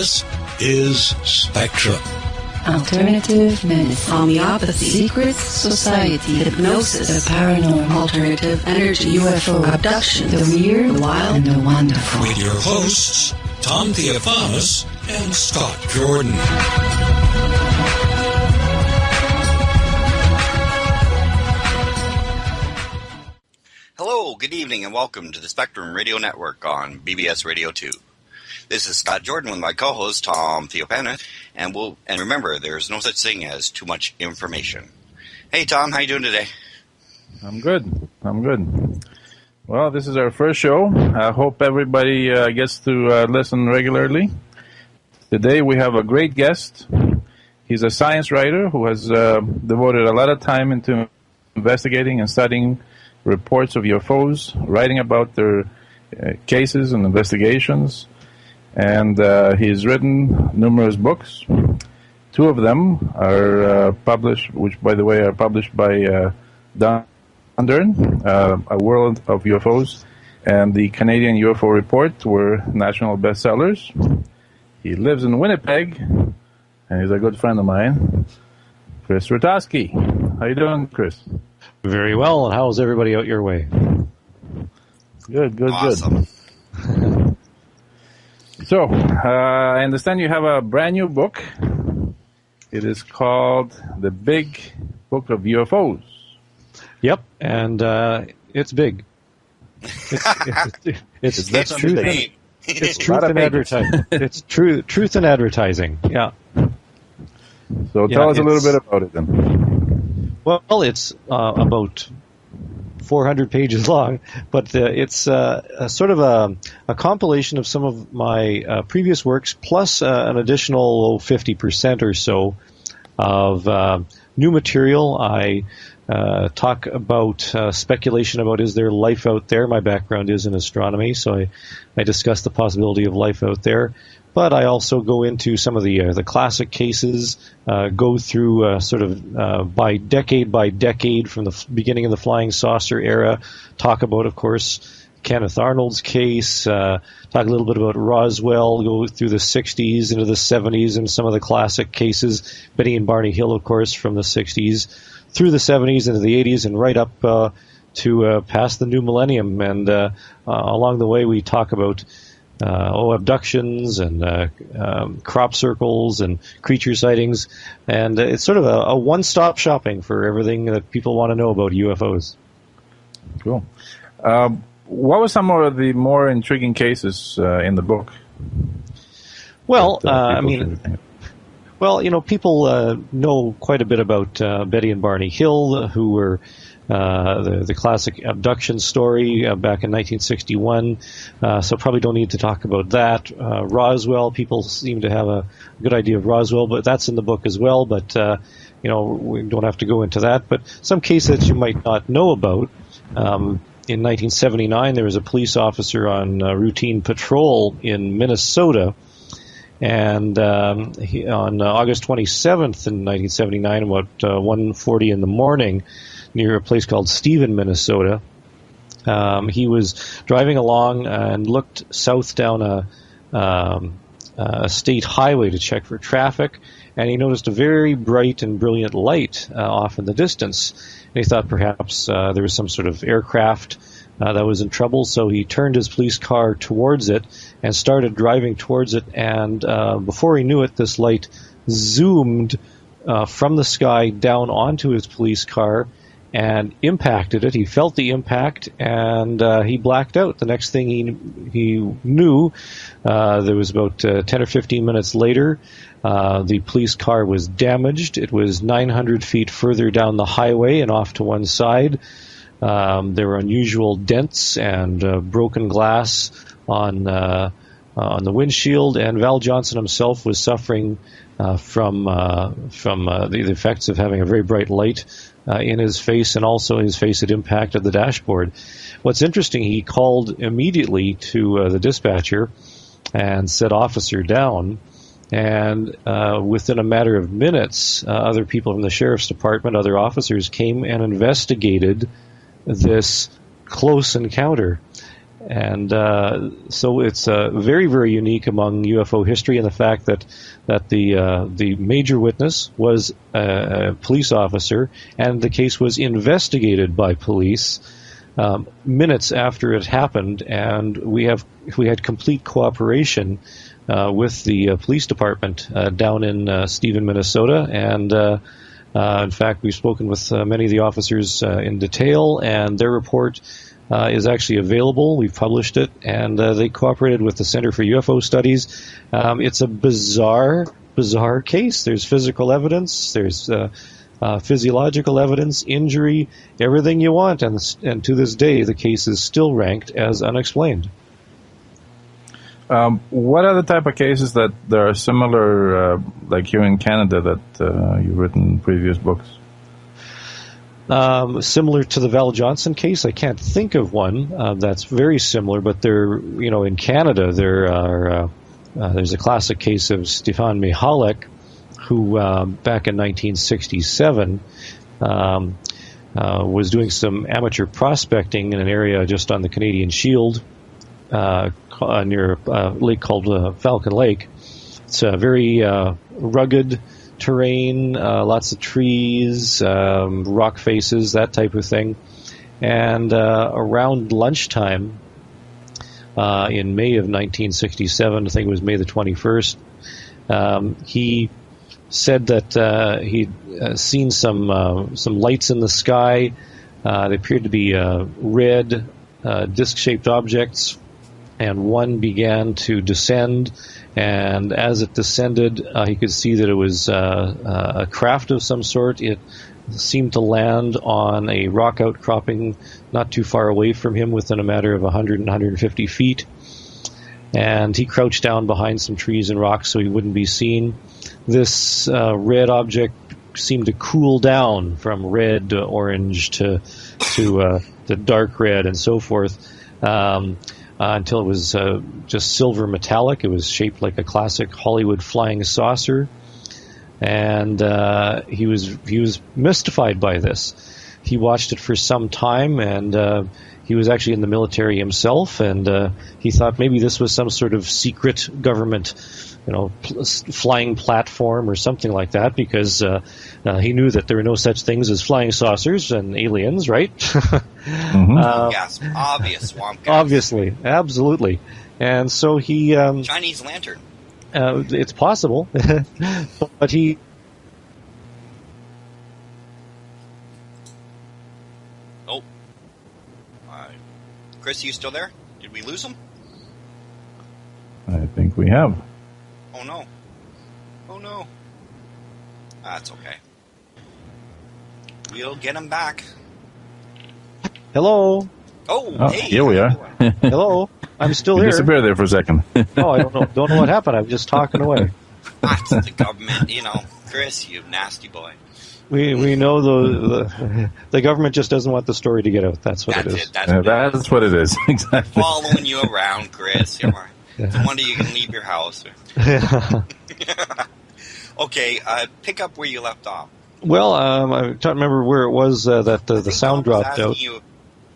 This is Spectrum. Alternative medicine, homeopathy, secret society, hypnosis, the paranormal, alternative energy, UFO, abduction, the weird, the wild, and the wonderful. With your hosts, Tom Theophanous and Scott Jordan. Hello, good evening, and welcome to the Spectrum Radio Network on BBS Radio 2. This is Scott Jordan with my co-host, Tom Theophanous, and remember, there's no such thing as too much information. Hey, Tom, how you doing today? I'm good. Well, this is our first show. I hope everybody gets to listen regularly. Today we have a great guest. He's a science writer who has devoted a lot of time into investigating and studying reports of UFOs, writing about their cases and investigations. And he's written numerous books. Two of them are published, which, by the way, are published by Dundurn, A World of UFOs, and the Canadian UFO Report were national bestsellers. He lives in Winnipeg, and he's a good friend of mine, Chris Rutkowski. How you doing, Chris? Very well. And how's everybody out your way? Good. Awesome. So, I understand you have a brand new book. It is called The Big Book of UFOs. Yep, and it's big. It's truth. It's truth in advertising. It's truth in advertising. Yeah. So tell us a little bit about it then. Well, it's about 400 pages long, but it's sort of a compilation of some of my previous works, plus an additional 50% or so of new material. I talk about speculation about is there life out there. My background is in astronomy, so I discuss the possibility of life out there. But I also go into some of the classic cases, go through sort of by decade from the beginning of the flying saucer era, talk about, of course, Kenneth Arnold's case, talk a little bit about Roswell, go through the 60s into the 70s and some of the classic cases, Betty and Barney Hill, of course, from the 60s, through the 70s into the 80s, and right up to past the new millennium. And along the way we talk about abductions and crop circles and creature sightings, and it's sort of a one-stop shopping for everything that people want to know about UFOs. Cool. What were some of the more intriguing cases in the book? Well, people know quite a bit about Betty and Barney Hill, who were the classic abduction story back in 1961, so probably don't need to talk about that. Roswell, people seem to have a good idea of Roswell, but that's in the book as well, but we don't have to go into that. But some cases that you might not know about, in 1979 there was a police officer on routine patrol in Minnesota, and on August 27th in 1979, about 1:40 in the morning, near a place called Stephen, Minnesota, he was driving along and looked south down a state highway to check for traffic, and he noticed a very bright and brilliant light off in the distance. And he thought perhaps there was some sort of aircraft that was in trouble, so he turned his police car towards it and started driving towards it, and before he knew it, this light zoomed from the sky down onto his police car and impacted it. He felt the impact, and he blacked out. The next thing he knew, there was about 10 or 15 minutes later, the police car was damaged. It was 900 feet further down the highway and off to one side. There were unusual dents and broken glass on the windshield, and Val Johnson himself was suffering from the effects of having a very bright light in his face, and also his face had impacted the dashboard. What's interesting, he called immediately to the dispatcher and said, "Officer down," and within a matter of minutes, other people from the sheriff's department, other officers came and investigated this close encounter. And so it's very, very unique among UFO history, in the fact that the major witness was a police officer, and the case was investigated by police minutes after it happened, and we had complete cooperation with the police department down in Stephen, Minnesota, and in fact, we've spoken with many of the officers in detail, and their report is actually available. We've published it, and they cooperated with the Center for UFO Studies. It's a bizarre case. There's physical evidence, there's physiological evidence, injury, everything you want, and to this day, the case is still ranked as unexplained. What are the type of cases that there are similar, like here in Canada, that you've written in previous books? Similar to the Val Johnson case, I can't think of one that's very similar, but there, in Canada, there's a classic case of Stefan Michalek, who back in 1967 was doing some amateur prospecting in an area just on the Canadian Shield near a lake called Falcon Lake. It's a very rugged terrain, lots of trees, rock faces, that type of thing. And around lunchtime in May of 1967, I think it was May the 21st, he said that he'd seen some lights in the sky. They appeared to be red, disc-shaped objects, and one began to descend. And as it descended, he could see that it was a craft of some sort. It seemed to land on a rock outcropping not too far away from him, within a matter of 100 and 150 feet. And he crouched down behind some trees and rocks so he wouldn't be seen. This red object seemed to cool down from red to orange to dark red and so forth, until it was just silver metallic. It was shaped like a classic Hollywood flying saucer, and he was mystified by this. He watched it for some time, and he was actually in the military himself, and he thought maybe this was some sort of secret government, flying platform or something like that, because he knew that there were no such things as flying saucers and aliens, right? Mm-hmm. Yes, obvious swamp guys. Obviously, absolutely. And so he... Chinese lantern. It's possible, but he... Oh. Chris, you still there? Did we lose him? I think we have. Oh no. Oh no. That's okay. We'll get him back. Hello. Oh, hey. Here we are. Hello. I'm still here. Disappeared there for a second. Oh, I don't know what happened. I'm just talking away. That's the government, Chris, you nasty boy. We know the government just doesn't want the story to get out. That's what it is. That's what it is. Exactly. Following you around, Chris. No wonder you can leave your house. Okay, pick up where you left off. Well, I don't remember where it was that the sound dropped out. You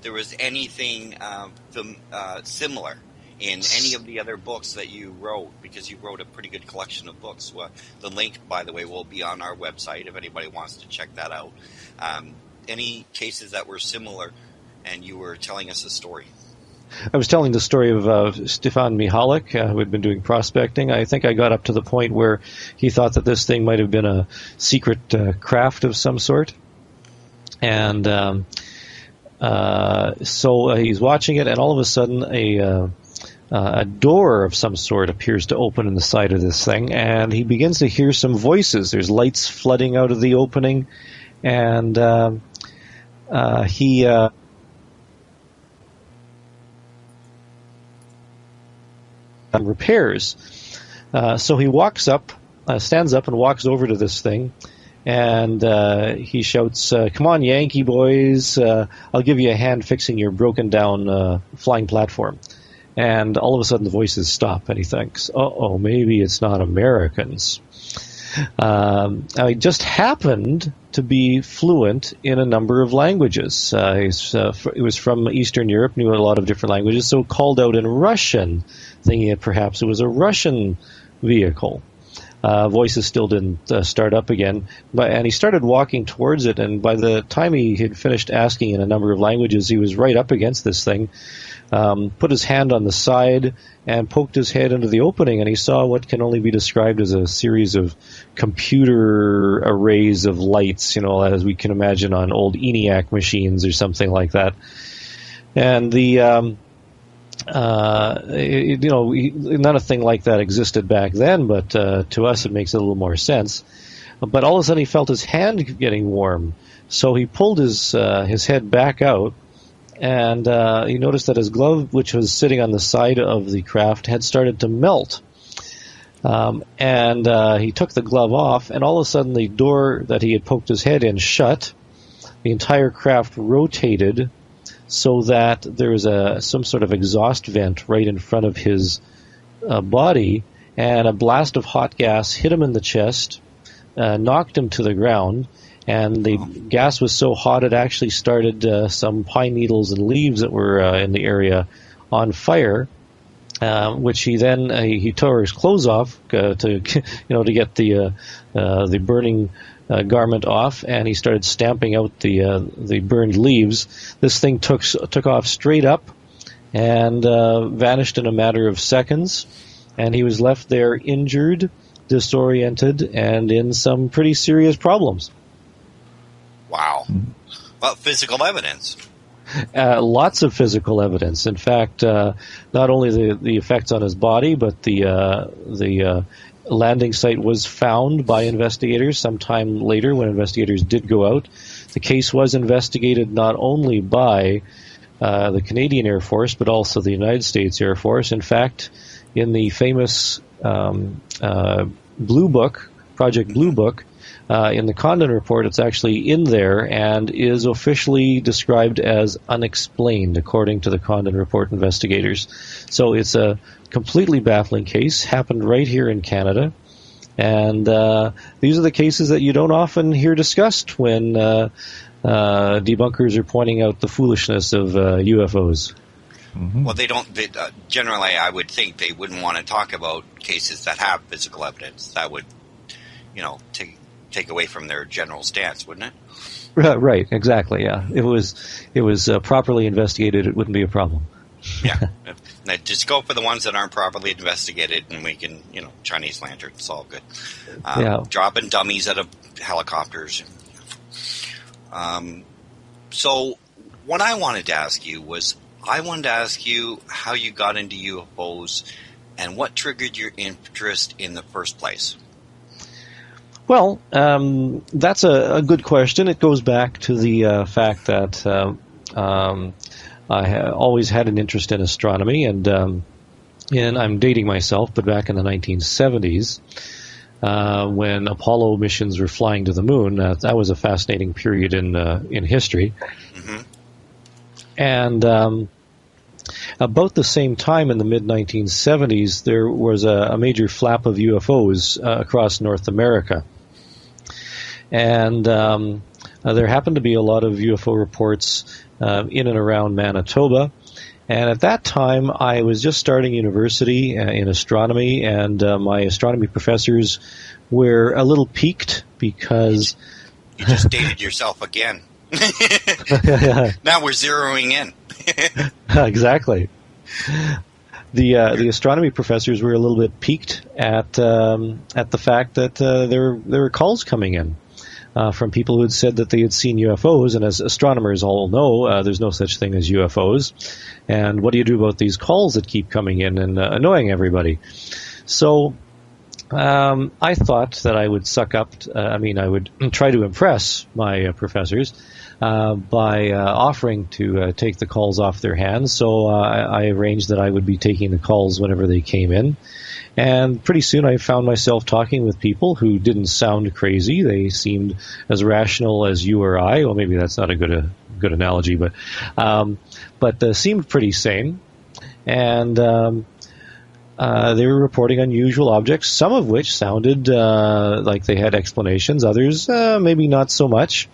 if there was anything similar in any of the other books that you wrote, because you wrote a pretty good collection of books. Well, the link, by the way, will be on our website if anybody wants to check that out. Any cases that were similar, and you were telling us a story. I was telling the story of Stefan Michalek, who had been doing prospecting. I think I got up to the point where he thought that this thing might have been a secret craft of some sort. And so he's watching it, and all of a sudden a door of some sort appears to open in the side of this thing, and he begins to hear some voices. There's lights flooding out of the opening, and he... repairs. So he stands up and walks over to this thing, and he shouts, "Come on, Yankee boys, I'll give you a hand fixing your broken down flying platform." And all of a sudden the voices stop, and he thinks, uh-oh, maybe it's not Americans. He just happened to be fluent in a number of languages. He was from Eastern Europe, knew a lot of different languages, so called out in Russian, thinking that perhaps it was a Russian vehicle. Voices still didn't start up again, and he started walking towards it, and by the time he had finished asking in a number of languages, he was right up against this thing, put his hand on the side and poked his head into the opening, and he saw what can only be described as a series of computer arrays of lights, as we can imagine on old ENIAC machines or something like that. And not a thing like that existed back then, but to us it makes a little more sense. But all of a sudden he felt his hand getting warm, so he pulled his head back out, and he noticed that his glove, which was sitting on the side of the craft, had started to melt. And he took the glove off, and all of a sudden the door that he had poked his head in shut. The entire craft rotated so that there was some sort of exhaust vent right in front of his body, and a blast of hot gas hit him in the chest, knocked him to the ground, and the gas was so hot it actually started some pine needles and leaves that were in the area on fire, which he then he tore his clothes off to get the burning garment off, and he started stamping out the burned leaves. This thing took off straight up and vanished in a matter of seconds, and he was left there injured, disoriented, and in some pretty serious problems. Wow. Well, physical evidence. Lots of physical evidence. In fact, not only the effects on his body, but the landing site was found by investigators sometime later when investigators did go out. The case was investigated not only by the Canadian Air Force, but also the United States Air Force. In fact, in the famous Blue Book, Project Blue Book, in the Condon Report, it's actually in there and is officially described as unexplained, according to the Condon Report investigators. So it's a completely baffling case, happened right here in Canada, and these are the cases that you don't often hear discussed when debunkers are pointing out the foolishness of UFOs. Mm-hmm. Well, they don't. Generally, I would think they wouldn't want to talk about cases that have physical evidence. That would, take away from their general stance, wouldn't it? Right. Exactly. Yeah. It was properly investigated. It wouldn't be a problem. Yeah. Now, just go for the ones that aren't properly investigated, and we can, Chinese lantern. It's all good. Dropping dummies out of helicopters. So, what I wanted to ask you was, how you got into UFOs and what triggered your interest in the first place. Well, that's a good question. It goes back to the fact that I always had an interest in astronomy, and I'm dating myself, but back in the 1970s, when Apollo missions were flying to the moon, that was a fascinating period in history. Mm-hmm. And about the same time in the mid-1970s, there was a major flap of UFOs across North America. And there happened to be a lot of UFO reports in and around Manitoba. And at that time, I was just starting university in astronomy, and my astronomy professors were a little piqued because... You just dated yourself again. Now we're zeroing in. Exactly. The astronomy professors were a little bit piqued at the fact that there were calls coming in from people who had said that they had seen UFOs, and as astronomers all know, there's no such thing as UFOs. And what do you do about these calls that keep coming in and annoying everybody? So I thought that I would I would try to impress my professors by offering to take the calls off their hands. So I arranged that I would be taking the calls whenever they came in. And pretty soon I found myself talking with people who didn't sound crazy. They seemed as rational as you or I. Well, maybe that's not a good analogy, but seemed pretty sane. And they were reporting unusual objects, some of which sounded like they had explanations, others maybe not so much.